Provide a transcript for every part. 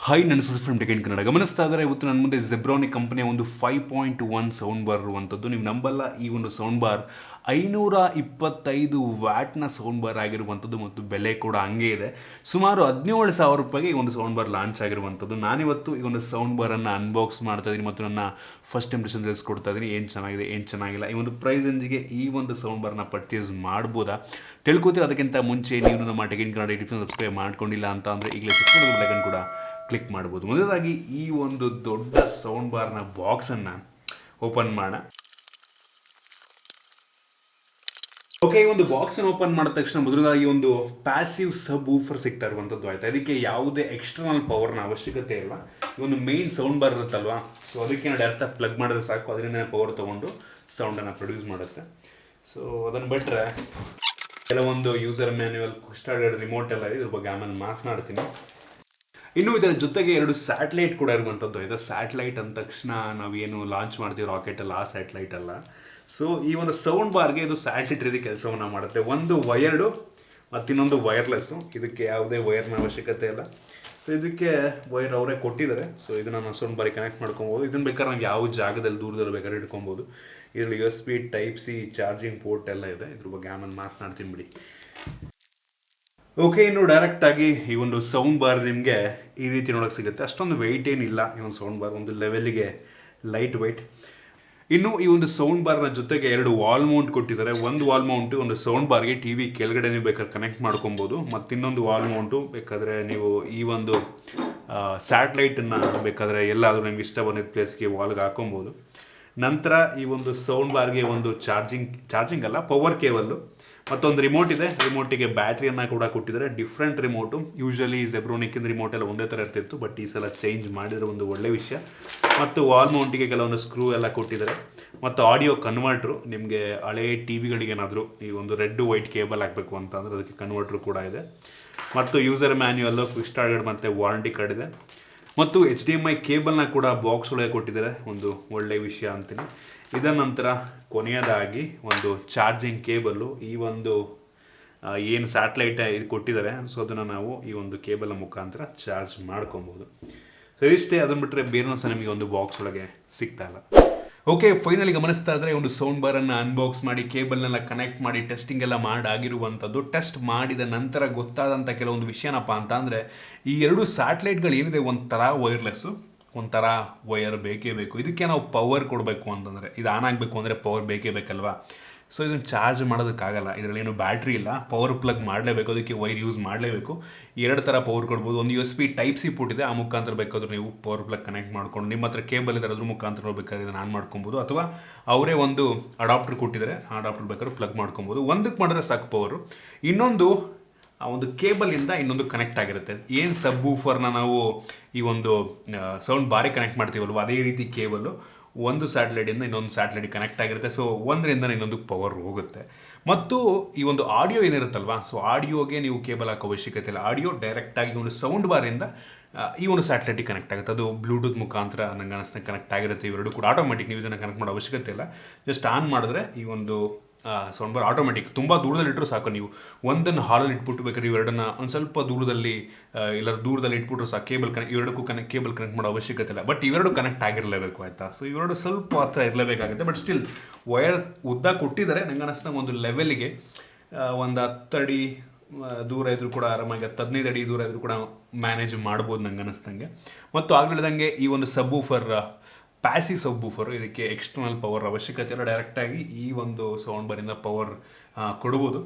Hi ನನ್ನ from tech Kannada ಗಮನಿಸ್ತಾ ಇದ್ದಾರೆ. ಇವತ್ತು ನನ್ನ ಮುಂದೆ ZEB-Juke ಕಂಪನಿಯ ಒಂದು 5.1 ಸೌಂಡ್ ಬಾರ್ ಇರುವಂಥದ್ದು. ನೀವು ನಂಬಲ್ಲ, ಈ ಒಂದು ಸೌಂಡ್ ಬಾರ್ 525 ವ್ಯಾಟ್ನ ಸೌಂಡ್ ಬಾರ್ ಆಗಿರುವಂಥದ್ದು ಮತ್ತು ಬೆಲೆ ಕೂಡ ಹಂಗೆ ಇದೆ. ಸುಮಾರು 17,000 ರೂಪಾಯಿಗೆ ಈ ಒಂದು ಸೌಂಡ್ ಬಾರ್ ಲಾಂಚ್ ಆಗಿರುವಂಥದ್ದು. ನಾನಿವತ್ತು ಈ ಒಂದು ಸೌಂಡ್ ಬಾರನ್ನು ಅನ್ಬಾಕ್ಸ್ ಮಾಡ್ತಾ ಇದ್ದೀನಿ ಮತ್ತು ನನ್ನ ಫಸ್ಟ್ ಇಂಪ್ರೆಷನ್ ತಿಳಿಸ್ಕೊಡ್ತಾ ಇದ್ದೀನಿ. ಏನು ಚೆನ್ನಾಗಿದೆ, ಏನು ಚೆನ್ನಾಗಿಲ್ಲ, ಈ ಒಂದು ಪ್ರೈಸ್ ರೇಂಜಿಗೆ ಈ ಒಂದು ಸೌಂಡ್ ಬಾರ್ನ ಪರ್ಚೇಸ್ ಮಾಡ್ಬೋದಾ ತಿಳ್ಕೊತೀರ. ಅದಕ್ಕಿಂತ ಮುಂಚೆ ನೀವು ನಮ್ಮ ಟೆಕ್ ಕನ್ನಡ ಯೂಟ್ಯೂಬ್ ಸಬ್ಸ್ಕ್ರೈಬ್ ಮಾಡ್ಕೊಂಡಿಲ್ಲ ಅಂತ ಅಂದರೆ ಈಗಲೇ ಸಬ್ಸ್ಕ್ರೈಬ್ ಬಟನ್ ಕೂಡ ಕ್ಲಿಕ್ ಮಾಡ್ಬೋದು. ಮೊದಲಾಗಿ ಈ ಒಂದು ದೊಡ್ಡ ಸೌಂಡ್ ಬಾರ್ನ ಬಾಕ್ಸನ್ನು ಓಪನ್ ಮಾಡೋಣ. ಓಕೆ, ಈ ಒಂದು ಬಾಕ್ಸನ್ನು ಓಪನ್ ಮಾಡಿದ ತಕ್ಷಣ ಮೊದಲಾಗಿ ಒಂದು ಪ್ಯಾಸಿವ್ ಸಬ್ ಊಫರ್ ಸಿಗ್ತಾ ಇರುವಂಥದ್ದು ಆಯ್ತಾ. ಇದಕ್ಕೆ ಯಾವುದೇ ಎಕ್ಸ್ಟರ್ನಲ್ ಪವರ್ನ ಅವಶ್ಯಕತೆ ಇಲ್ಲ. ಈ ಒಂದು ಮೇನ್ ಸೌಂಡ್ ಬಾರ್ ಇರುತ್ತಲ್ವಾ, ಸೊ ಅದಕ್ಕೆ ನಾವು ಡೈರೆಕ್ಟಾಗಿ ಪ್ಲಗ್ ಮಾಡಿದ್ರೆ ಸಾಕು, ಅದರಿಂದ ಪವರ್ ತೊಗೊಂಡು ಸೌಂಡನ್ನು ಪ್ರೊಡ್ಯೂಸ್ ಮಾಡುತ್ತೆ. ಸೊ ಅದನ್ನು ಬಿಟ್ಟರೆ ಕೆಲವೊಂದು ಯೂಸರ್ ಮ್ಯಾನ್ಯುವಲ್ ಸ್ಟಾರ್ಟೆಡ್ ರಿಮೋಟ್ ಎಲ್ಲ ಇದ್ರ ಬಗ್ಗೆ ಆಮೇಲೆ ಮಾತನಾಡ್ತೀನಿ. ಇನ್ನು ಇದರ ಜೊತೆಗೆ 2 ಸ್ಯಾಟಲೈಟ್ ಕೂಡ ಇರುವಂಥದ್ದು ಇದೆ. ಸ್ಯಾಟಲೈಟ್ ಅಂದ ತಕ್ಷಣ ನಾವೇನು ಲಾಂಚ್ ಮಾಡ್ತೀವಿ ರಾಕೆಟಲ್ಲಿ, ಆ ಸ್ಯಾಟಲೈಟ್ ಅಲ್ಲ. ಸೊ ಈ ಒಂದು ಸೌಂಡ್ ಬಾರ್ಗೆ ಇದು ಸ್ಯಾಟಲೈಟ್ ರೀತಿ ಕೆಲಸವನ್ನು ಮಾಡುತ್ತೆ. ಒಂದು ವಯರ್ಡು ಮತ್ತು ಇನ್ನೊಂದು ವೈರ್ಲೆಸ್ಸು. ಇದಕ್ಕೆ ಯಾವುದೇ ವೈರ್ನ ಅವಶ್ಯಕತೆ ಇಲ್ಲ. ಸೊ ಇದಕ್ಕೆ ವೈರ್ ಅವರೇ ಕೊಟ್ಟಿದ್ದಾರೆ. ಸೊ ಇದನ್ನು ನಾವು ಸೌಂಡ್ ಬಾರಿಗೆ ಕನೆಕ್ಟ್ ಮಾಡ್ಕೊಬೋದು. ಇದನ್ನು ಬೇಕಾದ್ರೆ ನಾವು ಯಾವ ಜಾಗದಲ್ಲಿ ದೂರದಲ್ಲಿ ಬೇಕಾದ್ರೆ ಇಟ್ಕೊಬೋದು. ಇದರಲ್ಲಿ USB Type-C ಚಾರ್ಜಿಂಗ್ ಪೋರ್ಟ್ ಎಲ್ಲ ಇದೆ. ಇದ್ರ ಬಗ್ಗೆ ಆಮೇಲೆ ಮಾತನಾಡ್ತೀನಿ ಬಿಡಿ. ಓಕೆ, ಇನ್ನು ಡೈರೆಕ್ಟಾಗಿ ಈ ಒಂದು ಸೌಂಡ್ ಬಾರ್ ನಿಮಗೆ ಈ ರೀತಿ ನೋಡೋಕೆ ಸಿಗುತ್ತೆ. ಅಷ್ಟೊಂದು ವೆಯ್ಟ್ ಏನಿಲ್ಲ ಈ ಒಂದು ಸೌಂಡ್ ಬಾರ್, ಒಂದು ಲೆವೆಲ್ಗೆ ಲೈಟ್ ವೆಯ್ಟ್. ಇನ್ನು ಈ ಒಂದು ಸೌಂಡ್ ಬಾರ್ನ ಜೊತೆಗೆ 2 ವಾಲ್ ಮೌಂಟ್ ಕೊಟ್ಟಿದ್ದಾರೆ. ಒಂದು ವಾಲ್ ಮೌಂಟು ಒಂದು ಸೌಂಡ್ ಬಾರ್ಗೆ TV ಕೆಳಗಡೆ ನೀವು ಬೇಕಾದ್ರೆ ಕನೆಕ್ಟ್ ಮಾಡ್ಕೊಬೋದು. ಮತ್ತು ಇನ್ನೊಂದು ವಾಲ್ ಮೌಂಟು ಬೇಕಾದರೆ ನೀವು ಈ ಒಂದು ಸ್ಯಾಟಲೈಟನ್ನು ಬೇಕಾದರೆ ಎಲ್ಲಾದರೂ ನಿಮ್ಗೆ ಇಷ್ಟ ಬಂದಿದ್ದ ಪ್ಲೇಸ್ಗೆ ವಾಲ್ಗೆ ಹಾಕೊಬೋದು. ನಂತರ ಈ ಒಂದು ಸೌಂಡ್ ಬಾರ್ಗೆ ಒಂದು ಚಾರ್ಜಿಂಗ್ ಅಲ್ಲ, ಪವರ್ ಕೇಬಲ್ಲು ಮತ್ತೊಂದು ರಿಮೋಟ್ ಇದೆ. ರಿಮೋಟಿಗೆ ಬ್ಯಾಟ್ರಿಯನ್ನು ಕೂಡ ಕೊಟ್ಟಿದ್ದಾರೆ. Different remote. Usually ZEB-Juke remote ಎಲ್ಲ ಒಂದೇ ಥರ ಇರ್ತಿತ್ತು, ಬಟ್ ಈ ಸಲ ಚೇಂಜ್ ಮಾಡಿದರೆ ಒಂದು ಒಳ್ಳೆ ವಿಷಯ. ಮತ್ತು ವಾಲ್ ಮೌಂಟಿಗೆ ಕೆಲವೊಂದು ಸ್ಕ್ರೂ ಎಲ್ಲ ಕೊಟ್ಟಿದ್ದಾರೆ. ಮತ್ತು ಆಡಿಯೋ ಕನ್ವರ್ಟ್ರು, ನಿಮಗೆ ಹಳೆ TVಗಳಿಗೆ ಏನಾದರೂ ಈ ಒಂದು ರೆಡ್ ವೈಟ್ ಕೇಬಲ್ ಹಾಕಬೇಕು ಅಂತ ಅಂದರೆ ಅದಕ್ಕೆ ಕನ್ವರ್ಟ್ರು ಕೂಡ ಇದೆ. ಮತ್ತು ಯೂಸರ್ ಮ್ಯಾನ್ಯುವಲ್ಲು, ಕ್ವಿಕ್ ಸ್ಟಾರ್ಟ್ ಮತ್ತು ವಾರಂಟಿ ಕಾರ್ಡ್ ಇದೆ. ಮತ್ತು HDMI ಕೇಬಲ್ನ ಕೂಡ ಬಾಕ್ಸ್ ಒಳಗೆ ಕೊಟ್ಟಿದ್ದಾರೆ, ಒಂದು ಒಳ್ಳೆಯ ವಿಷಯ ಅಂತೀನಿ. ಇದರ ನಂತರ ಕೊನೆಯದಾಗಿ ಒಂದು ಚಾರ್ಜಿಂಗ್ ಕೇಬಲ್ಲು. ಈ ಒಂದು ಏನು ಸ್ಯಾಟಲೈಟ್ ಇದು ಕೊಟ್ಟಿದ್ದಾರೆ, ಸೊ ಅದನ್ನು ನಾವು ಈ ಒಂದು ಕೇಬಲ್ ಮುಖಾಂತರ ಚಾರ್ಜ್ ಮಾಡ್ಕೊಬೋದು. ಸೊ ಇಷ್ಟೇ. ಅದನ್ನು ಬಿಟ್ಟರೆ ಬೇರೆ ಸಹ ನಿಮಗೆ ಒಂದು ಬಾಕ್ಸ್ ಒಳಗೆ ಸಿಗ್ತಾ ಇಲ್ಲ. ಓಕೆ, ಫೈನಲಿ ಗಮನಿಸ್ತಾ ಇದ್ದರೆ ಒಂದು ಸೌಂಡ್ ಬಾರನ್ನು ಅನ್ಬಾಕ್ಸ್ ಮಾಡಿ ಕೇಬಲ್ನೆಲ್ಲ ಕನೆಕ್ಟ್ ಮಾಡಿ ಟೆಸ್ಟಿಂಗ್ ಎಲ್ಲ ಮಾಡಾಗಿರುವಂಥದ್ದು. ಟೆಸ್ಟ್ ಮಾಡಿದ ನಂತರ ಗೊತ್ತಾದಂಥ ಕೆಲವೊಂದು ವಿಷಯನಪ್ಪ ಅಂತ ಅಂದರೆ, ಈ 2 ಸ್ಯಾಟಲೈಟ್ಗಳು ಏನಿದೆ ಒಂಥರ ವೈರ್ಲೆಸ್ಸು, ಒಂಥರ ವಯರ್ ಬೇಕೇ ಬೇಕು. ಇದಕ್ಕೆ ನಾವು ಪವರ್ ಕೊಡಬೇಕು ಅಂತಂದರೆ, ಇದು ಆನ್ ಆಗಬೇಕು ಅಂದರೆ ಪವರ್ ಬೇಕೇ ಬೇಕಲ್ವಾ. ಸೊ ಇದನ್ನು ಚಾರ್ಜ್ ಮಾಡೋದಕ್ಕಾಗಲ್ಲ, ಇದರಲ್ಲಿ ಏನು ಬ್ಯಾಟ್ರಿ ಇಲ್ಲ, ಪವರ್ ಪ್ಲಗ್ ಮಾಡಲೇಬೇಕು, ಅದಕ್ಕೆ ವೈರ್ ಯೂಸ್ ಮಾಡಲೇಬೇಕು. 2 ಥರ ಪವರ್ ಕೊಡ್ಬೋದು. ಒಂದು USB Type-C ಪೋರ್ಟ್ ಇದೆ, ಆ ಮುಖಾಂತರ ಬೇಕಾದರೂ ನೀವು ಪವರ್ ಪ್ಲಗ್ ಕನೆಕ್ಟ್ ಮಾಡ್ಕೊಂಡು, ನಿಮ್ಮ ಹತ್ರ ಕೇಬಲ್ ಇದ್ದರೆ ಅದ್ರ ಮುಖಾಂತರ ಬೇಕಾದ್ರೆ ಇದನ್ನು ಆನ್ ಮಾಡ್ಕೊಬೋದು. ಅಥವಾ ಅವರೇ ಒಂದು ಅಡಾಪ್ಟರ್ ಕೊಟ್ಟಿದ್ದಾರೆ, ಆ ಅಡಾಪ್ಟರ್ ಬೇಕಾದ್ರೂ ಪ್ಲಗ್ ಮಾಡ್ಕೊಬೋದು. ಒಂದಕ್ಕೆ ಮಾಡಿದ್ರೆ ಸಾಕು ಪವರು. ಇನ್ನೊಂದು ಆ ಒಂದು ಕೇಬಲಿಂದ ಇನ್ನೊಂದು ಕನೆಕ್ಟ್ ಆಗಿರುತ್ತೆ. ಏನು ಸಬ್ ಊಫರ್ನ ನಾವು ಈ ಒಂದು ಸೌಂಡ್ ಬಾರಿಗೆ ಕನೆಕ್ಟ್ ಮಾಡ್ತೀವಲ್ವ, ಅದೇ ರೀತಿ ಕೇಬಲ್ಲು ಒಂದು ಸ್ಯಾಟಲೈಟಿಂದ ಇನ್ನೊಂದು ಸ್ಯಾಟಲೈಟ್ ಕನೆಕ್ಟ್ ಆಗಿರುತ್ತೆ. ಸೊ ಒಂದರಿಂದ ಇನ್ನೊಂದು ಪವರ್ ಹೋಗುತ್ತೆ. ಮತ್ತು ಈ ಒಂದು ಆಡಿಯೋ ಏನಿರುತ್ತಲ್ವ, ಸೊ ಆಡಿಯೋಗೆ ನೀವು ಕೇಬಲ್ ಹಾಕೋ ಅವಶ್ಯಕತೆ ಇಲ್ಲ. ಆಡಿಯೋ ಡೈರೆಕ್ಟಾಗಿ ಒಂದು ಸೌಂಡ್ ಬಾರಿಂದ ಈ ಒಂದು ಸ್ಯಾಟಲೈಟಿಗೆ ಕನೆಕ್ಟ್ ಆಗುತ್ತೆ. ಅದು ಬ್ಲೂಟೂತ್ ಮುಖಾಂತರ ನಂಗೆ ಅನಿಸ್ತಂಗೆ ಕನೆಕ್ಟ್ ಆಗಿರುತ್ತೆ. ಇವೆರಡು ಕೂಡ ಆಟೋಮೆಟಿಕ್, ನೀವು ಇದನ್ನು ಕನೆಕ್ಟ್ ಮಾಡೋ ಅವಶ್ಯಕತೆ ಇಲ್ಲ. ಜಸ್ಟ್ ಆನ್ ಮಾಡಿದ್ರೆ ಈ ಒಂದು ಸೌಂಡ್ ಬಾರ್ ಆಟೋಮೆಟಿಕ್. ತುಂಬ ದೂರದಲ್ಲಿ ಇಟ್ಟರು ಸಾಕು. ನೀವು ಒಂದನ್ನು ಹಾಲಲ್ಲಿ ಇಟ್ಬಿಟ್ಟು ಬೇಕಾದ್ರೆ ಇವೆರಡನ್ನ ಒಂದು ಸ್ವಲ್ಪ ದೂರದಲ್ಲಿ ಇಲ್ಲ ದೂರದಲ್ಲಿ ಇಟ್ಬಿಟ್ರು ಸಾಕು. ಇವೆರಡಕ್ಕೂ ಕೇಬಲ್ ಕನೆಕ್ಟ್ ಮಾಡೋ ಅವಶ್ಯಕತೆ ಇಲ್ಲ. ಬಟ್ ಇವೆರಡು ಕನೆಕ್ಟ್ ಆಗಿರಲೇಬೇಕು, ಆಯಿತಾ. ಸೊ ಇವೆರಡು ಸ್ವಲ್ಪ ಹತ್ರ ಇರಲೇಬೇಕಾಗುತ್ತೆ. ಬಟ್ ಸ್ಟಿಲ್ ವಯರ್ ಉದ್ದ ಕೊಟ್ಟಿದ್ದಾರೆ. ನಂಗೆ ಅನ್ನಿಸ್ತಂಗೆ ಒಂದು ಲೆವೆಲ್ಗೆ ಒಂದು 10 ಅಡಿ ದೂರ ಇದ್ರೂ ಕೂಡ ಆರಾಮಾಗಿ 15 ಅಡಿ ದೂರ ಇದ್ರೂ ಕೂಡ ಮ್ಯಾನೇಜ್ ಮಾಡ್ಬೋದು ನಂಗೆ ಅನ್ನಿಸ್ತಂಗೆ. ಮತ್ತು ಆಗಲಿದಂಗೆ ಈ ಒಂದು ಸಬ್ ಊಫರ್ ಪ್ಯಾಸಿವ್ ಸಬ್ ಊಫರು, ಇದಕ್ಕೆ ಎಕ್ಸ್ಟರ್ನಲ್ ಪವರ್ ಅವಶ್ಯಕತೆ ಇಲ್ಲ. ಡೈರೆಕ್ಟಾಗಿ ಈ ಒಂದು ಸೌಂಡ್ ಬಾರಿಂದ ಪವರ್ ಕೊಡ್ಬೋದು.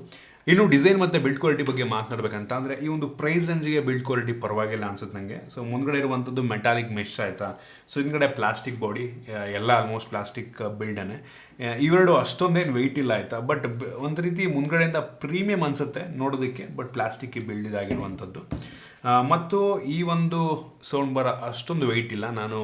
ಇನ್ನು ಡಿಸೈನ್ ಮತ್ತು ಬಿಲ್ಡ್ ಕ್ವಾಲಿಟಿ ಬಗ್ಗೆ ಮಾತನಾಡಬೇಕಂತ ಅಂದರೆ, ಈ ಒಂದು ಪ್ರೈಸ್ ರೇಂಜಿಗೆ ಬಿಲ್ಡ್ ಕ್ವಾಲಿಟಿ ಪರವಾಗಿಲ್ಲ ಅನ್ಸುತ್ತೆ ನನಗೆ. ಸೊ ಮುಂದ್ಗಡೆ ಇರುವಂಥದ್ದು ಮೆಟಾಲಿಕ್ ಮೆಶ್ ಆಯಿತಾ. ಸೊ ಹಿಂದ್ಗಡೆ ಪ್ಲಾಸ್ಟಿಕ್ ಬಾಡಿ, ಎಲ್ಲ ಆಲ್ಮೋಸ್ಟ್ ಪ್ಲಾಸ್ಟಿಕ್ ಬಿಲ್ಡನ್ನೇ. ಇವೆರಡು ಅಷ್ಟೊಂದೇನು ವೆಯ್ಟ್ ಇಲ್ಲ ಆಯಿತಾ. ಬಟ್ ಒಂದು ರೀತಿ ಮುಂದ್ಗಡೆಯಿಂದ ಪ್ರೀಮಿಯಮ್ ಅನಿಸುತ್ತೆ ನೋಡೋದಕ್ಕೆ, ಬಟ್ ಪ್ಲಾಸ್ಟಿಕ್ ಬಿಲ್ಡ್ ಇದಾಗಿರುವಂಥದ್ದು. ಮತ್ತು ಈ ಒಂದು ಸೌಂಡ್ ಬಾರ್ ಅಷ್ಟೊಂದು ವೆಯ್ಟ್ ಇಲ್ಲ. ನಾನು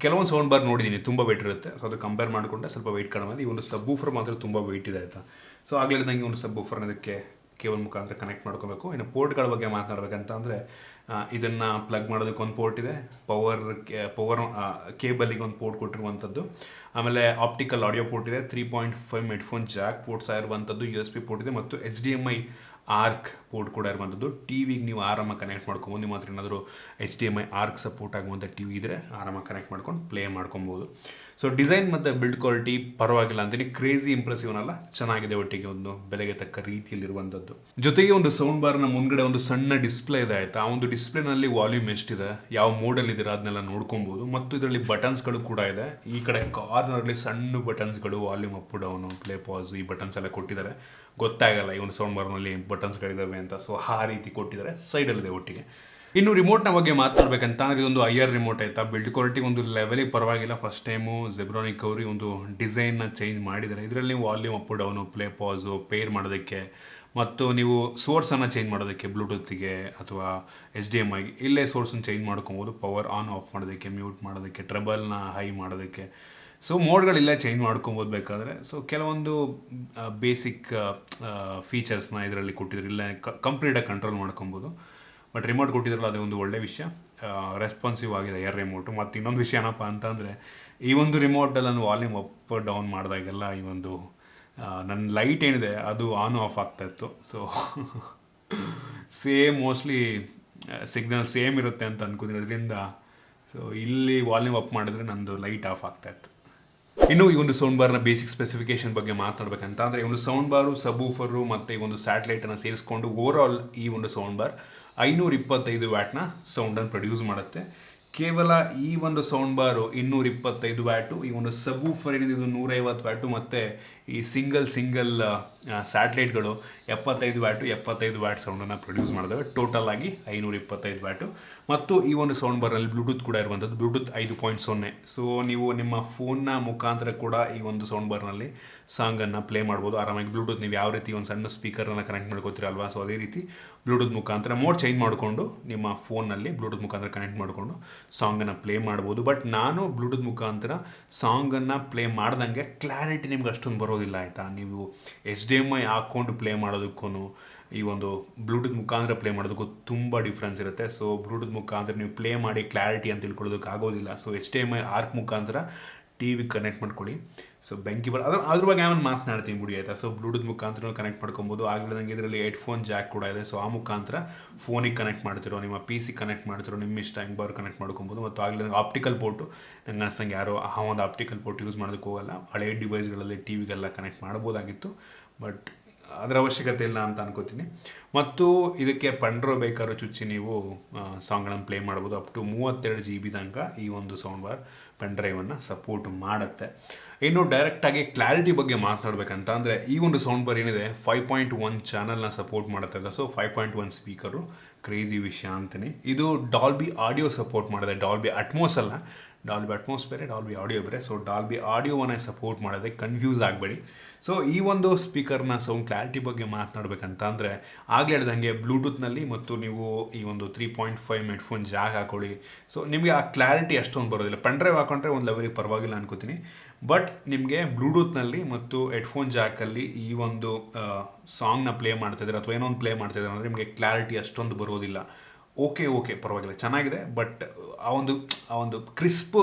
ಕೆಲವೊಂದು ಸೌಂಡ್ ಬಾರ್ ನೋಡಿದ್ದೀನಿ ತುಂಬ ವೆಯ್ಟ್ ಇರುತ್ತೆ. ಸೊ ಅದು ಕಂಪೇರ್ ಮಾಡಿಕೊಂಡ್ರೆ ಸ್ವಲ್ಪ ವೆಯ್ಟ್ ಕಡಿಮೆ. ಈ ಒಂದು ಸಬ್ ಊಫರ್ ಮಾತ್ರ ತುಂಬ ವೆಯ್ಟ್ ಇದೆ ಆಯಿತಾ. ಸೊ ಆಗಲೇ ನಂಗೆ ಒಂದು ಸಬ್ ಊಫರ್ನ ಇದಕ್ಕೆ ಕೇಬಲ್ ಮುಖಾಂತರ ಕನೆಕ್ಟ್ ಮಾಡ್ಕೋಬೇಕು. ಇನ್ನು ಪೋರ್ಟ್ಗಳ ಬಗ್ಗೆ ಮಾತನಾಡಬೇಕಂತ ಅಂದರೆ, ಇದನ್ನು ಪ್ಲಗ್ ಮಾಡೋದಕ್ಕೆ ಒಂದು ಪೋರ್ಟ್ ಇದೆ. ಪವರ್ ಕೇಬಲಿಗೆ ಒಂದು ಪೋರ್ಟ್ ಕೊಟ್ಟಿರುವಂಥದ್ದು. ಆಮೇಲೆ ಆಪ್ಟಿಕಲ್ ಆಡಿಯೋ ಪೋರ್ಟ್ ಇದೆ. 3.5 ಹೆಡ್ಫೋನ್ ಜಾಕ್ ಪೋರ್ಟ್ಸ್ ಆಗಿರುವಂಥದ್ದು. USB ಪೋರ್ಟ್ ಇದೆ ಮತ್ತು HDMI ಆರ್ಕ್ ಪೋರ್ಟ್ ಕೂಡ ಇರುವಂಥದ್ದು. ಟಿವಿಗೆ ನೀವು ಆರಾಮಾಗಿ ಕನೆಕ್ಟ್ ಮಾಡ್ಕೊಬೋದು. ನಿಮ್ಮ ಹತ್ರ ಏನಾದರೂ HDMI ಆರ್ಕ್ ಸಪೋರ್ಟ್ ಆಗುವಂಥ ಟಿವಿ ಇದ್ದರೆ ಆರಾಮಾಗಿ ಕನೆಕ್ಟ್ ಮಾಡ್ಕೊಂಡು ಪ್ಲೇ ಮಾಡ್ಕೊಬೋದು. ಸೊ ಡಿಸೈನ್ ಮತ್ತು ಬಿಲ್ಡ್ ಕ್ವಾಲಿಟಿ ಪರವಾಗಿಲ್ಲ ಅಂತೀನಿ, ಕ್ರೇಜಿ ಇಂಪ್ರೆಸಿವ್ ಅಲ್ಲ, ಚೆನ್ನಾಗಿದೆ. ಒಟ್ಟಿಗೆ ಒಂದು ಬೆಲೆಗೆ ತಕ್ಕ ರೀತಿಯಲ್ಲಿರುವಂಥದ್ದು. ಜೊತೆಗೆ ಒಂದು ಸೌಂಡ್ ಬಾರ್ನ ಮುಂದ್ಗಡೆ ಒಂದು ಸಣ್ಣ ಡಿಸ್ಪ್ಲೇ ಇದೆ ಆಯಿತಾ. ಆ ಒಂದು ಡಿಸ್ಪ್ಲೇನಲ್ಲಿ ವಾಲ್ಯೂಮ್ ಎಷ್ಟಿದೆ, ಯಾವ ಮೋಡಲ್ ಇದ್ದೀರಾ ಅದನ್ನೆಲ್ಲ ನೋಡ್ಕೊಬೋದು. ಮತ್ತು ಇದರಲ್ಲಿ ಬಟನ್ಸ್ಗಳು ಕೂಡ ಇದೆ. ಈ ಕಡೆ ಕಾರ್ನರ್ಲಿ ಸಣ್ಣ ಬಟನ್ಸ್ಗಳು, volume up down, play pause, ಈ ಬಟನ್ಸ್ ಎಲ್ಲ ಕೊಟ್ಟಿದ್ದಾರೆ. ಗೊತ್ತಾಗಲ್ಲ ಈ ಒಂದು ಸೌಂಡ್ ಬಾರ್ನಲ್ಲಿ ಬಟನ್ಸ್ಗಳಿದ್ದಾವೆ ಅಂತ. ಸೊ ಆ ರೀತಿ ಕೊಟ್ಟಿದ್ದಾರೆ, ಸೈಡಲ್ಲಿದೆ ಒಟ್ಟಿಗೆ. ಇನ್ನು ರಿಮೋಟ್ನ ಬಗ್ಗೆ ಮಾತನಾಡಬೇಕಂತ ಅಂದರೆ ಇದೊಂದು ಐಆರ್ ರಿಮೋಟ್ ಆಯಿತಾ. ಬಿಲ್ಡ್ ಕ್ವಾಲಿಟಿ ಒಂದು ಲೆವೆಲಿಗೆ ಪರವಾಗಿಲ್ಲ. ಫಸ್ಟ್ ಟೈಮು ಜೆಬ್ರಾನಿಕ್ ಅವರು ಒಂದು ಡಿಸೈನ್ನ ಚೇಂಜ್ ಮಾಡಿದ್ದಾರೆ. ಇದರಲ್ಲಿ volume up down, play pause, pair ಮಾಡೋದಕ್ಕೆ ಮತ್ತು ನೀವು ಸೋರ್ಸನ್ನು ಚೇಂಜ್ ಮಾಡೋದಕ್ಕೆ ಬ್ಲೂಟೂತ್ಗೆ ಅಥವಾ HDMI ಇಲ್ಲೇ ಸೋರ್ಸನ್ನು ಚೇಂಜ್ ಮಾಡ್ಕೊಬೋದು. ಪವರ್ ಆನ್ ಆಫ್ ಮಾಡೋದಕ್ಕೆ, ಮ್ಯೂಟ್ ಮಾಡೋದಕ್ಕೆ, ಟ್ರಬಲ್ನ ಹೈ ಮಾಡೋದಕ್ಕೆ. ಸೊ ಮೋಡ್ಗಳಿಲ್ಲ ಚೇಂಜ್ ಮಾಡ್ಕೊಬೋದು ಬೇಕಾದರೆ. ಸೊ ಕೆಲವೊಂದು ಬೇಸಿಕ್ ಫೀಚರ್ಸ್ನ ಇದರಲ್ಲಿ ಕೊಟ್ಟಿದ್ರು, ಇಲ್ಲ ಕಂಪ್ಲೀಟಾಗಿ ಕಂಟ್ರೋಲ್ ಮಾಡ್ಕೊಬೋದು. ಬಟ್ ರಿಮೋಟ್ ಕೊಟ್ಟಿದ್ರಲ್ಲ ಅದೇ ಒಂದು ಒಳ್ಳೆ ವಿಷಯ. ರೆಸ್ಪಾನ್ಸಿವ್ ಆಗಿದೆ ಏರ್ ರಿಮೋಟು. ಮತ್ತು ಇನ್ನೊಂದು ವಿಷಯ ಏನಪ್ಪ ಅಂತಂದರೆ ಈ ಒಂದು ರಿಮೋಟಲ್ಲಿ ನಾನು ವಾಲ್ಯೂಮ್ ಅಪ್ ಡೌನ್ ಮಾಡಿದಾಗೆಲ್ಲ ಈ ಒಂದು ನನ್ನ ಲೈಟ್ ಏನಿದೆ ಅದು ಆನ್ ಆಫ್ ಆಗ್ತಾಯಿತ್ತು. So same mostly signal same ಇರುತ್ತೆ ಅಂತ ಅನ್ಕೋತೀನಿ. ಅದರಿಂದ ಸೊ ಇಲ್ಲಿ ವಾಲ್ಯೂಮ್ ಅಪ್ ಮಾಡಿದ್ರೆ ನಂದು ಲೈಟ್ ಆಫ್ ಆಗ್ತಾಯಿತ್ತು. ಇನ್ನು ಈ ಒಂದು ಸೌಂಡ್ ಬಾರ್ನ ಬೇಸಿಕ್ ಸ್ಪೆಸಿಫಿಕೇಶನ್ ಬಗ್ಗೆ ಮಾತನಾಡಬೇಕಂತ ಅಂದರೆ ಈ ಒಂದು ಸೌಂಡ್ ಬಾರು, ಸಬೂಫರು ಮತ್ತು ಈ ಒಂದು ಸ್ಯಾಟಲೈಟನ್ನು ಸೇರಿಸ್ಕೊಂಡು ಓವರಾಲ್ ಈ ಒಂದು ಸೌಂಡ್ ಬಾರ್ 525 ವ್ಯಾಟ್ನ ಸೌಂಡನ್ನು ಪ್ರೊಡ್ಯೂಸ್ ಮಾಡುತ್ತೆ. ಕೇವಲ ಈ ಒಂದು ಸೌಂಡ್ ಬಾರು 225 ವ್ಯಾಟು, ಈ ಒಂದು ಸಬೂಫರ್ ಏನಿದೆ ಇದು 150 ವ್ಯಾಟು, ಮತ್ತು ಈ ಸಿಂಗಲ್ ಸ್ಯಾಟಲೈಟ್ಗಳು 75 ವ್ಯಾಟ್ ಸೌಂಡನ್ನು ಪ್ರೊಡ್ಯೂಸ್ ಮಾಡಿದವೆ. ಟೋಟಲ್ ಆಗಿ 525 ವ್ಯಾಟು. ಮತ್ತು ಈ ಒಂದು ಸೌಂಡ್ ಬಾರಲ್ಲಿ ಬ್ಲೂಟೂತ್ ಕೂಡ ಇರುವಂಥದ್ದು, ಬ್ಲೂಟೂತ್ 5.0. ಸೊ ನೀವು ನಿಮ್ಮ ಫೋನ್ನ ಮುಖಾಂತರ ಕೂಡ ಈ ಒಂದು ಸೌಂಡ್ ಬಾರ್ನಲ್ಲಿ ಸಾಂಗನ್ನು ಪ್ಲೇ ಮಾಡ್ಬೋದು ಆರಾಮಾಗಿ. ಬ್ಲೂಟೂತ್ ನೀವು ಯಾವ ರೀತಿ ಒಂದು ಸಣ್ಣ ಸ್ಪೀಕರನ್ನು ಕನೆಕ್ಟ್ ಮಾಡ್ಕೋತೀರಲ್ವಾ, ಸೊ ಅದೇ ರೀತಿ ಬ್ಲೂಟೂತ್ ಮುಖಾಂತರ ಮೋಡ್ ಚೇಂಜ್ ಮಾಡಿಕೊಂಡು ನಿಮ್ಮ ಫೋನ್ನಲ್ಲಿ ಬ್ಲೂಟೂತ್ ಮುಖಾಂತರ ಕನೆಕ್ಟ್ ಮಾಡಿಕೊಂಡು ಸಾಂಗನ್ನು ಪ್ಲೇ ಮಾಡ್ಬೋದು. ಬಟ್ ನಾನು ಬ್ಲೂಟೂತ್ ಮುಖಾಂತರ ಸಾಂಗನ್ನು ಪ್ಲೇ ಮಾಡ್ದಂಗೆ ಕ್ಲಾರಿಟಿ ನಿಮ್ಗೆ ಅಷ್ಟೊಂದು ಬರೋದಿಲ್ಲ ಆಯಿತಾ. ನೀವು HDMI ಹಾಕ್ಕೊಂಡು ಪ್ಲೇ ಮಾಡೋದಕ್ಕೂ ಈ ಒಂದು ಬ್ಲೂಟೂತ್ ಮುಖಾಂತರ ಪ್ಲೇ ಮಾಡೋದಕ್ಕೂ ತುಂಬ ಡಿಫ್ರೆನ್ಸ್ ಇರುತ್ತೆ. ಸೊ ಬ್ಲೂಟೂತ್ ಮುಖಾಂತರ ನೀವು ಪ್ಲೇ ಮಾಡಿ ಕ್ಲಾರಿಟಿ ಅಂತ ತಿಳ್ಕೊಳ್ಳೋದಕ್ಕೆ ಆಗೋದಿಲ್ಲ. ಸೊ HDMI ಆರ್ಕ್ ಮುಖಾಂತರ ಟಿವಿಗೆ ಕನೆಕ್ಟ್ ಮಾಡ್ಕೊಳ್ಳಿ. ಸೊ ಬೆಂಕಿ ಅದ್ರ ಬಗ್ಗೆ ನಾನು ಮಾತನಾಡ್ತೀನಿ ಬಿಡಿ ಆಯಿತಾ. ಸೊ ಬ್ಲೂಟೂತ್ ಮುಖಾಂತರ ಕನೆಕ್ಟ್ ಮಾಡ್ಕೊಬೋದು. ಆಗಲಿದಂಗೆ ಇದರಲ್ಲಿ ಹೆಡ್ಫೋನ್ ಜಾಕ್ ಕೂಡ ಇದೆ. ಸೊ ಆ ಮುಖಾಂತರ ಫೋನಿಗೆ ಕನೆಕ್ಟ್ ಮಾಡ್ತಿರೋ, ನಿಮ್ಮ PC ಕನೆಕ್ಟ್ ಮಾಡ್ತಿರೋ, ನಿಮ್ಮ ಇಷ್ಟ ಹೆಂಗೆ ಬಾರ್ ಕನೆಕ್ಟ್ ಮಾಡ್ಕೊಬೋದು. ಮತ್ತು ಆಗಲಿದಂಗೆ ಆಪ್ಟಿಕಲ್ ಪೋರ್ಟು ನಂಗೆ ಅನ್ಸಂಗೆ ಯಾರೋ ಆ ಒಂದು ಆಪ್ಟಿಕಲ್ ಪೋರ್ಟ್ ಯೂಸ್ ಮಾಡೋದಕ್ಕೆ ಹೋಗಲ್ಲ. ಹಳೆಯ ಡಿವೈಸ್ಗಳಲ್ಲಿ ಟಿವಿಗೆಲ್ಲ ಕನೆಕ್ಟ್ ಮಾಡ್ಬೋದಾಗಿತ್ತು, ಬಟ್ ಅದರ ಅವಶ್ಯಕತೆ ಇಲ್ಲ ಅಂತ ಅನ್ಕೋತೀನಿ. ಮತ್ತು ಇದಕ್ಕೆ ಪೆನ್ಡ್ರೈವ್ ಬೇಕಾದ್ರೂ ಚುಚ್ಚಿ ನೀವು ಸಾಂಗ್ಗಳನ್ನು ಪ್ಲೇ ಮಾಡ್ಬೋದು. ಅಪ್ ಟು 32 GB ತನಕ ಈ ಒಂದು ಸೌಂಡ್ ಬಾರ್ ಪೆನ್ಡ್ರೈವನ್ನು ಸಪೋರ್ಟ್ ಮಾಡುತ್ತೆ. ಇನ್ನು ಡೈರೆಕ್ಟಾಗಿ ಕ್ಲಾರಿಟಿ ಬಗ್ಗೆ ಮಾತನಾಡಬೇಕಂತ ಅಂದರೆ ಈ ಒಂದು ಸೌಂಡ್ ಬಾರ್ ಏನಿದೆ 5.1 ಚಾನಲ್ನ ಸಪೋರ್ಟ್ ಮಾಡುತ್ತೆ. ಸೊ 5.1 ಸ್ಪೀಕರು ಕ್ರೇಜಿ ವಿಷಯ ಅಂತೀನಿ. ಇದು ಡಾಲ್ಬಿ ಆಡಿಯೋ ಸಪೋರ್ಟ್ ಮಾಡಿದೆ, ಡಾಲ್ಬಿ ಅಟ್ಮೋಸ್ ಅಲ್ಲ. ಡಾಲ್ಬಿ ಅಟ್ಮೋಸ್ ಬೇರೆ, ಡಾಲ್ಬಿ ಆಡಿಯೋ ಬೇರೆ. ಸೊ ಡಾಲ್ಬಿ ಆಡಿಯೋವನ್ನೇ ಸಪೋರ್ಟ್ ಮಾಡೋದೆ, ಕನ್ಫ್ಯೂಸ್ ಆಗಬೇಡಿ. ಸೊ ಈ ಒಂದು ಸ್ಪೀಕರ್ನ ಸೌಂಡ್ ಕ್ಲಾರಿಟಿ ಬಗ್ಗೆ ಮಾತನಾಡಬೇಕಂತ ಅಂದರೆ ಆಗಲೇ ಹೇಳಿದಂಗೆ ಬ್ಲೂಟೂತ್ನಲ್ಲಿ ಮತ್ತು ನೀವು ಈ ಒಂದು 3.5 ಹೆಡ್ಫೋನ್ ಜಾಕ್ ಹಾಕೊಳ್ಳಿ. ಸೊ ನಿಮಗೆ ಆ ಕ್ಲಾರಿಟಿ ಅಷ್ಟೊಂದು ಬರೋದಿಲ್ಲ. ಪೆನ್ಡ್ರೈವ್ ಹಾಕೊಂಡ್ರೆ ಒಂದು ಲೆವೆಲಿಗೆ ಪರವಾಗಿಲ್ಲ ಅನ್ಕೋತೀನಿ. ಬಟ್ ನಿಮಗೆ ಬ್ಲೂಟೂತ್ನಲ್ಲಿ ಮತ್ತು ಹೆಡ್ಫೋನ್ ಜಾಕಲ್ಲಿ ಈ ಒಂದು ಸಾಂಗ್ನ ಪ್ಲೇ ಮಾಡ್ತಾಯಿದ್ರೆ ಅಥವಾ ಏನೋ ಒಂದು ಪ್ಲೇ ಮಾಡ್ತಾಯಿದ್ರೆ ಅಂದರೆ ನಿಮಗೆ ಕ್ಲಾರಿಟಿ ಅಷ್ಟೊಂದು ಬರೋದಿಲ್ಲ. ಓಕೆ ಪರವಾಗಿಲ್ಲ, ಚೆನ್ನಾಗಿದೆ. ಬಟ್ ಆ ಒಂದು ಕ್ರಿಸ್ಪ್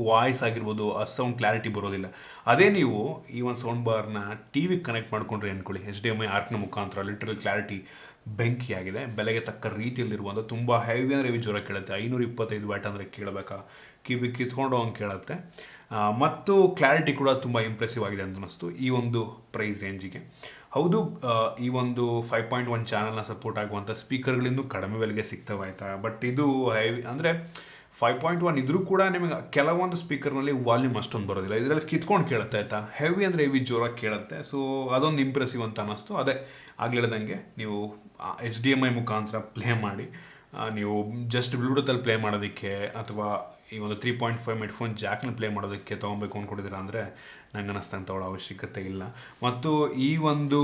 ವಾಯ್ಸ್ ಆಗಿರ್ಬೋದು, ಆ ಸೌಂಡ್ ಕ್ಲಾರಿಟಿ ಬರೋದಿಲ್ಲ. ಅದೇ ನೀವು ಈ ಒಂದು ಸೌಂಡ್ ಬಾರ್ನ ಟಿವಿಗೆ ಕನೆಕ್ಟ್ ಮಾಡ್ಕೊಂಡ್ರೆ ಅಂದ್ಕೊಳ್ಳಿ, HDMI ಆರ್ಕ್ನ ಮುಖಾಂತರ ಲಿಟ್ರಲ್ ಕ್ಲಾರಿಟಿ ಬೆಂಕಿಯಾಗಿದೆ. ಬೆಲೆಗೆ ತಕ್ಕ ರೀತಿಯಲ್ಲಿರುವಂಥ ತುಂಬ ಹೆವಿ ಅಂದರೆ ಹೆವಿ ಜ್ವರ ಕೇಳುತ್ತೆ. 525 ವ್ಯಾಟ್ ಅಂದರೆ ಕೇಳಬೇಕಾ, ಕಿವಿ ಕಿತ್ಕೊಂಡು ಹಂಗೆ ಕೇಳುತ್ತೆ. ಮತ್ತು ಕ್ಲಾರಿಟಿ ಕೂಡ ತುಂಬ ಇಂಪ್ರೆಸಿವ್ ಆಗಿದೆ ಅಂತ ಅನ್ನಿಸ್ತು ಈ ಒಂದು ಪ್ರೈಸ್ ರೇಂಜಿಗೆ. ಹೌದು, ಈ ಒಂದು 5.1 ಚಾನಲ್ನ ಸಪೋರ್ಟ್ ಆಗುವಂಥ ಸ್ಪೀಕರ್ಗಳಿಂದ ಕಡಿಮೆ ಬೆಲೆಗೆ ಸಿಗ್ತವೆ ಆಯಿತಾ. ಬಟ್ ಇದು ಹೆವಿ ಅಂದರೆ 5.1 ಇದ್ರೂ ಕೂಡ ನಿಮಗೆ ಕೆಲವೊಂದು ಸ್ಪೀಕರ್ನಲ್ಲಿ ವಾಲ್ಯೂಮ್ ಅಷ್ಟೊಂದು ಬರೋದಿಲ್ಲ. ಇದರಲ್ಲಿ ಕಿತ್ಕೊಂಡು ಕೇಳುತ್ತೆ ಆಯಿತಾ. ಹೆವಿ ಅಂದರೆ ಹೆವಿ ಜೋರಾಗಿ ಕೇಳುತ್ತೆ. ಸೊ ಅದೊಂದು ಇಂಪ್ರೆಸಿವ್ ಅಂತ ಅನ್ನಿಸ್ತು. ಅದೇ ಆಗಲಿದಂಗೆ ನೀವು HDMI ಮುಖಾಂತರ ಪ್ಲೇ ಮಾಡಿ, ನೀವು ಜಸ್ಟ್ ಬ್ಲೂಟೂತಲ್ಲಿ ಪ್ಲೇ ಮಾಡೋದಕ್ಕೆ ಅಥವಾ ಈ ಒಂದು 3.5 ಹೆಡ್ಫೋನ್ ಜಾಕ್ನ ಪ್ಲೇ ಮಾಡೋದಕ್ಕೆ ತೊಗೊಬೇಕು ಅಂದ್ಕೊಂಡಿದ್ದೀರಾ ಅಂದರೆ ನಂಗೆ ಅನ್ನಿಸ್ತಂಗೆ ತೊಗೊಳ್ಳೋ ಅವಶ್ಯಕತೆ ಇಲ್ಲ. ಮತ್ತು ಈ ಒಂದು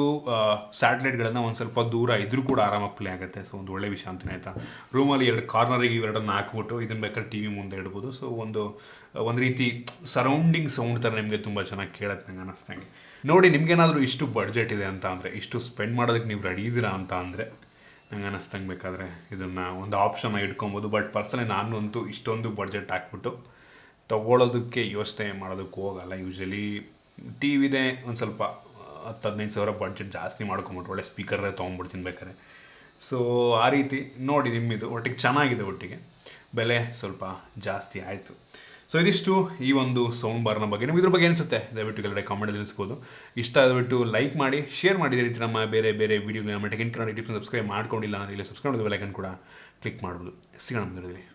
ಸ್ಯಾಟಲೈಟ್ಗಳನ್ನು ಒಂದು ಸ್ವಲ್ಪ ದೂರ ಇದ್ರೂ ಕೂಡ ಆರಾಮಾಗಿ ಪ್ಲೇ ಆಗುತ್ತೆ. ಸೊ ಒಂದು ಒಳ್ಳೆ ವಿಷಯ ಅಂತಾನೆ ಆಯಿತಾ. ರೂಮಲ್ಲಿ 2 ಕಾರ್ನರಿಗೆ ಇವೆರಡನ್ನು ಹಾಕ್ಬಿಟ್ಟು ಇದನ್ನು ಬೇಕಾದ್ರೆ TV ಮುಂದೆ ಇಡ್ಬೋದು. ಸೊ ಒಂದು ರೀತಿ ಸರೌಂಡಿಂಗ್ ಸೌಂಡ್ ಥರ ನಿಮಗೆ ತುಂಬ ಚೆನ್ನಾಗಿ ಕೇಳುತ್ತೆ ನಂಗೆ ಅನ್ನಿಸ್ತಂಗೆ. ನೋಡಿ, ನಿಮಗೇನಾದರೂ ಇಷ್ಟು ಬಡ್ಜೆಟ್ ಇದೆ ಅಂತ ಅಂದರೆ, ಇಷ್ಟು ಸ್ಪೆಂಡ್ ಮಾಡೋದಕ್ಕೆ ನೀವು ರೆಡಿ ಇದ್ದೀರಾ ಅಂತ ಅಂದರೆ ನಂಗೆ ಅನ್ನಿಸ್ತಂಗೆ ಬೇಕಾದರೆ ಇದನ್ನು ಒಂದು ಆಪ್ಷನ್ನ ಇಟ್ಕೊಬೋದು. ಬಟ್ ಪರ್ಸನಲಿ ನಾನಂತೂ ಇಷ್ಟೊಂದು ಬಡ್ಜೆಟ್ ಹಾಕ್ಬಿಟ್ಟು ತೊಗೊಳೋದಕ್ಕೆ ಯೋಚನೆ ಮಾಡೋದಕ್ಕೆ ಹೋಗಲ್ಲ. ಯೂಶ್ವಲಿ TVದೇ ಒಂದು ಸ್ವಲ್ಪ 10-15 ಸಾವಿರ ಬಡ್ಜೆಟ್ ಜಾಸ್ತಿ ಮಾಡ್ಕೊಂಬಿಟ್ಟು ಒಳ್ಳೆ ಸ್ಪೀಕರೇ ತೊಗೊಂಡ್ಬಿಡ್ತೀನಿ ಬೇಕಾದ್ರೆ. ಸೊ ಆ ರೀತಿ ನೋಡಿ ನಿಮ್ಮಿದು ಒಟ್ಟಿಗೆ ಚೆನ್ನಾಗಿದೆ, ಒಟ್ಟಿಗೆ ಬೆಲೆ ಸ್ವಲ್ಪ ಜಾಸ್ತಿ ಆಯಿತು. ಸೊ ಇದಿಷ್ಟು ಈ ಒಂದು ಸೌಂಡ್ ಬಾರ್ನ ಬಗ್ಗೆ. ನಿಮ್ಗೆ ಇದ್ರ ಬಗ್ಗೆ ಅನಿಸುತ್ತೆ ದಯವಿಟ್ಟು ಕೆಳಗಡೆ ಕಾಮೆಂಟಲ್ಲಿ ತಿಳಿಸ್ಬೋದು. ಇಷ್ಟ ಆದಬಿಟ್ಟು ಲೈಕ್ ಮಾಡಿ, ಶೇರ್ ಮಾಡಿದ ರೀತಿ ನಮ್ಮ ಬೇರೆ ಬೇರೆ ವೀಡಿಯೋಗಳನ್ನ ನಮ್ಮ tech in Kannada YouTube subscribe ಮಾಡ್ಕೊಂಡಿಲ್ಲ ಅಂದರೆ ಇಲ್ಲಿ ಸಬ್ಸ್ಕ್ರೈಬ್ ಮಾಡಿದ ಬೆಲೈಕನ್ ಕೂಡ ಕ್ಲಿಕ್ ಮಾಡ್ಬೋದು. ಸಿಗೋಣ ಮುಂದಿನ